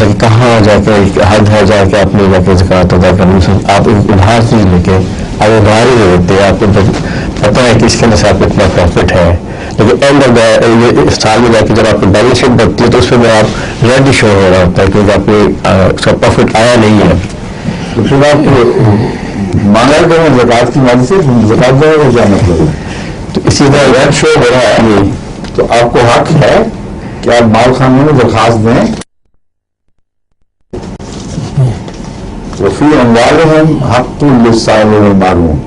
ہوتا ہے کہ کہاں جا کے حد ہے جا کے اپنے جا کے زکوٰۃ ادا کرنا. آپ ایک ادھار چیز لے کے آپ ادھار ہی ہوتے ہیں, آپ کو پتہ ہے کہ اس کے اندر سے آپ کو اتنا پروفٹ ہے, لیکن اینڈ آف سال میں جا کے جب آپ کو بیلنس شیٹ بنتی ہے تو اس میں آپ ریڈ شو ہو رہا ہوتا ہے کیونکہ آپ کو اس کا پروفٹ آیا نہیں ہے. تو پھر آپ مانگا کریں زکوٰۃ کی مدد سے زکوٰۃ دے گا کیا مطلب ہے؟ تو اسی طرح ریڈ شو ہو رہا ہے تو آپ کو حق ہے کہ آپ مال خانے میں درخواست دیں. وفی اموالہم حق للسائل والمحروم,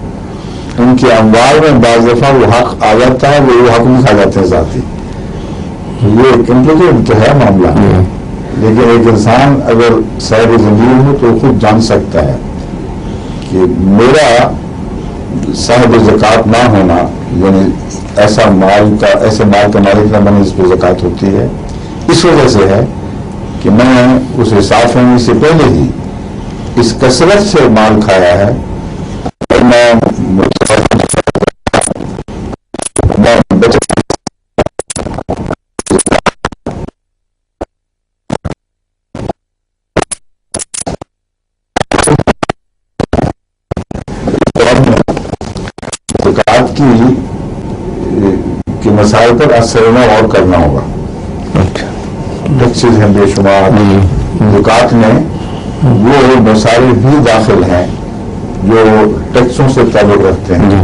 ان کے اموال میں بعض دفعہ وہ حق آ جاتا ہے, وہ حق نہیں کھا جاتے ہیں ذاتی. یہ کمپلیکیٹ تو ہے معاملہ, لیکن ایک انسان اگر صاحب ضمیر ہو تو خود جان سکتا ہے کہ میرا صاحب زکوٰۃ نہ ہونا, یعنی ایسے مال کا مالک نہ بنے جس پہ زکوٰۃ ہوتی ہے, اس وجہ سے ہے کہ میں اس حساب ہونے سے پہلے ہی اس کثرت سے مال کھایا ہے. میں زکوٰۃ کی مسائل پر اثر اور کرنا ہوگا. ٹیکسز ہیں بے شمار, زکوٰۃ میں وہ مسائل بھی داخل ہیں جو ٹیکسوں سے تعلق رکھتے ہیں.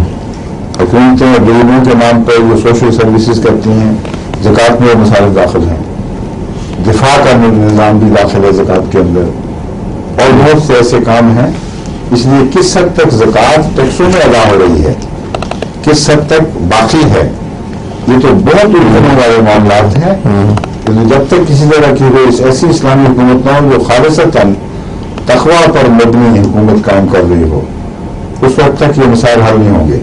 حکومتیں غریبوں کے نام پر جو سوشل سروسز کرتی ہیں, زکوٰۃ میں وہ مسائل داخل ہیں. دفاع کا نظام بھی داخل ہے زکوٰۃ کے اندر, اور بہت سے ایسے کام ہیں. اس لیے کس حد تک زکوٰۃ ٹیکسوں میں ادا ہو رہی ہے, کس حد تک باقی ہے, یہ تو بہت الجھنے والے معاملات ہیں. جب تک کسی طرح کی کوئی ایسی اسلامی حکومت نہ ہو جو خالصتاً تقویٰ پر مبنی حکومت قائم کر رہی ہو, اس وقت تک یہ مسائل حل نہیں ہوں گے.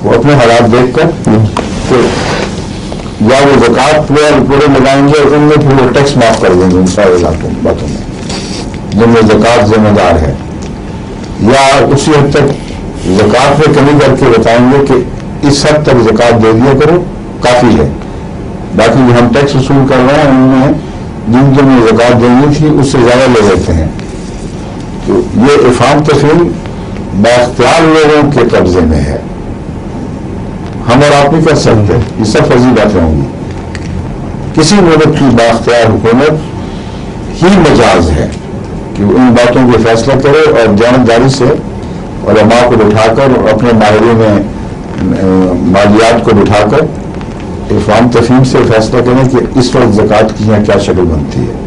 وہ اپنے حالات دیکھ کر کہ یا وہ زکوٰۃ پورے لگائیں گے اور ان میں پھر وہ ٹیکس معاف کر دیں گے ان سارے باتوں میں جن میں زکوٰۃ ذمہ دار ہے, یا اسی حد تک زکوٰۃ میں کمی کر کے بتائیں گے کہ اس حد تک زکوٰۃ دے دیا کرو کافی ہے, باقی جو ہم ٹیکس وصول کر رہے ہیں ان میں جن جو میں زکوٰۃ دینی تھی اس سے زیادہ لے لیتے ہیں. تو یہ افہام تفہیم بااختیار لوگوں کے قبضے میں ہے, ہم اور آپ نہیں کر سکتے. یہ سب فرضی باتیں ہوں گی. کسی ملک کی بااختیار حکومت ہی مجاز ہے کہ وہ ان باتوں کو فیصلہ کرے اور دیانتداری سے علماء کو بٹھا کر اور اپنے ماہرین میں مالیات کو بٹھا کر افہام تفہیم سے فیصلہ کریں کہ اس وقت زکوٰۃ کی یہاں کیا شکل بنتی ہے.